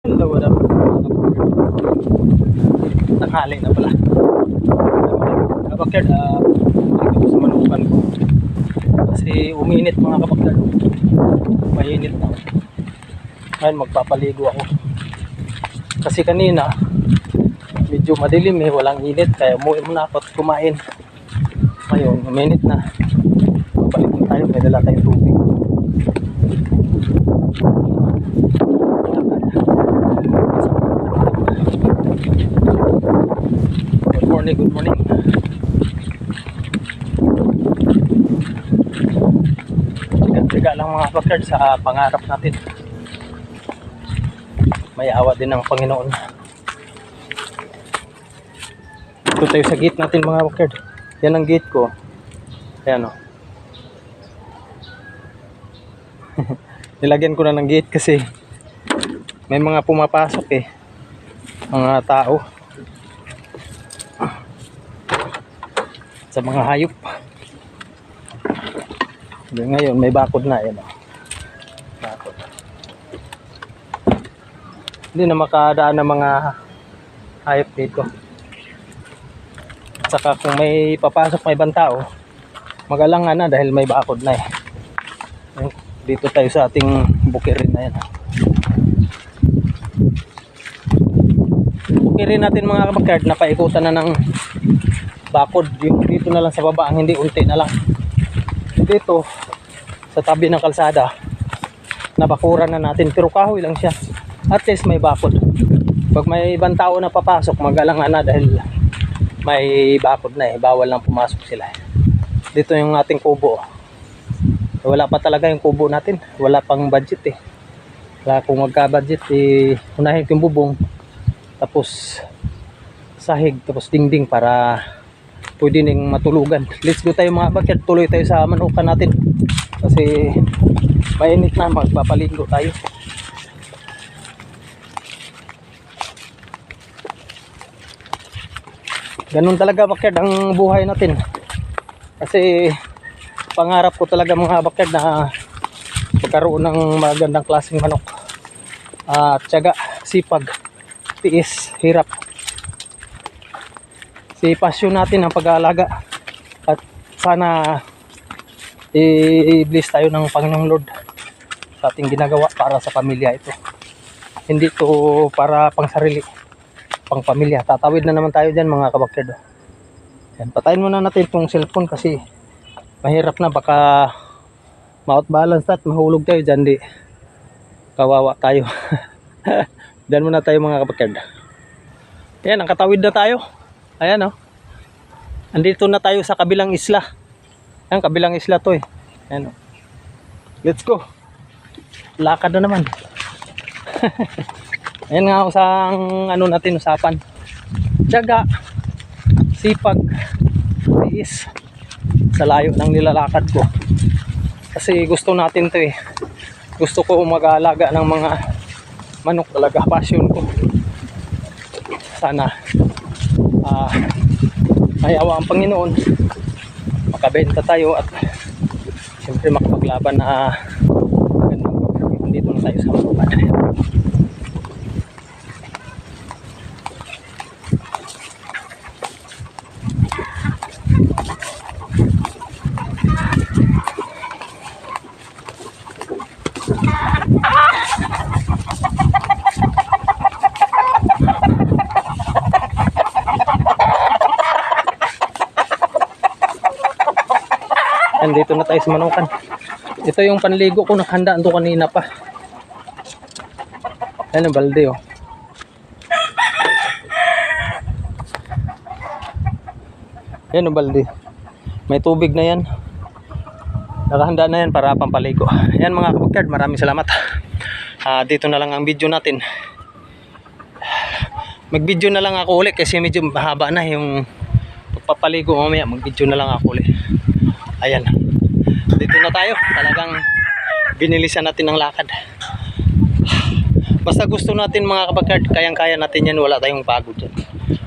Hello, wala pa. Tanghali na pala. Kabakyard, dito sa manukan ko. Kasi uminit mga kabakyard. Mainit na. Ngayon magpapaligo ako. Kasi kanina, medyo madilim walang init. Kaya umuwi muna ako at kumain. Ngayon, uminit na. Balik na tayo, may dala tayong tubig. Good morning. Tiga-tiga lang mga kabakyard sa pangarap natin. May awa din ng Panginoon. Ito tayo sa gate natin mga kabakyard. Yan ang gate ko. Ayan o. Nilagyan ko na ng gate kasi may mga pumapasok mga tao. Sa mga hayop. Ngayon may bakod na bakod. Hindi na makadaan ng mga hayop dito. At saka kung may papasok may ibang tao, mag-alangan na dahil may bakod na Dito tayo sa ating bukirin na yan. Bukirin natin mga kabakyard, napaikutan na ng bakod. Yung dito na lang sa baba, ang hindi unti na lang. Dito sa tabi ng kalsada, nabakuran na natin, pero kahoy lang siya. At least may bakod. Pag may ibang tao na papasok, mag-alangan na dahil may bakod na bawal lang pumasok sila. Dito yung ating kubo. Wala pa talaga yung kubo natin, wala pang budget Wala kung magka-budget unahin ko yung bubong, tapos sahig, tapos dingding para pwede ning matulugan. Let's go tayo mga kabakyard, tuloy tayo sa manukan natin kasi mainit na, magpapaligo tayo. Ganun talaga kabakyard ang buhay natin. Kasi pangarap ko talaga mga kabakyard na magkaroon ng magandang klaseng manok. Tiyaga, sipag, tiis, hirap. Si pasyon natin ang pag-aalaga at sana i-bless tayo ng Panginoong Lord sa ating ginagawa para sa pamilya ito. Hindi to para pang sarili, pang pamilya. Tatawid na naman tayo dyan mga kabakyard. Yan, patayin muna natin itong cellphone kasi mahirap na, baka ma-out balance at mahulog tayo dyan, di kawawa tayo. Dyan muna tayo mga kabakyard. Yan, ang katawid na tayo. Ayan andito na tayo sa kabilang isla. Ayan, kabilang isla to Ayan let's go. Lakad na naman. Ayan nga usang natin usapan. Tiyaga, sipag, tiis sa layo ng nilalakad ko. Kasi gusto natin to Gusto ko mag-aalaga ng mga manok talaga. Passion ko. Sana may awa ang Panginoon, makabenta tayo at siyempre makapaglaban na magandang dito na tayo sa manukan. Dito na tayo sa manukan. Ito yung panligo ko, nakahanda ito kanina pa. Ayan ang balde Ayan ang balde. May tubig na yan. Nakahanda na yan para pampaligo. Ayan mga kabakyard, maraming salamat. Dito na lang ang video natin. Mag-video na lang ako ulit kasi medyo mahaba na yung pagpapaligo mamaya. Mag-video na lang ako ulit. Ayan, dito na tayo. Talagang binilisan natin ng lakad. Basta gusto natin mga kabakyard, kayang-kaya natin yan, wala tayong pagod dyan.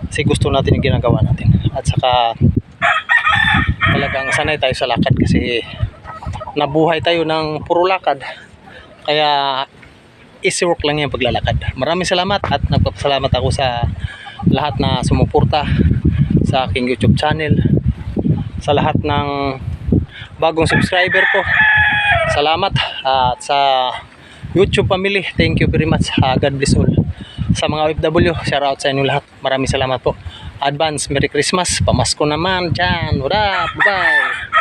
Kasi gusto natin yung ginagawa natin. At saka talagang sanay tayo sa lakad kasi nabuhay tayo ng puro lakad. Kaya easy work lang yung paglalakad. Maraming salamat at nagpapasalamat ako sa lahat na sumuporta sa aking YouTube channel, sa lahat ng bagong subscriber ko. Salamat at sa YouTube family, thank you very much. God bless all. Sa mga OFW, shout out sa inyo lahat. Maraming salamat po. Advance Merry Christmas. Pamasko naman dyan. Bye bye.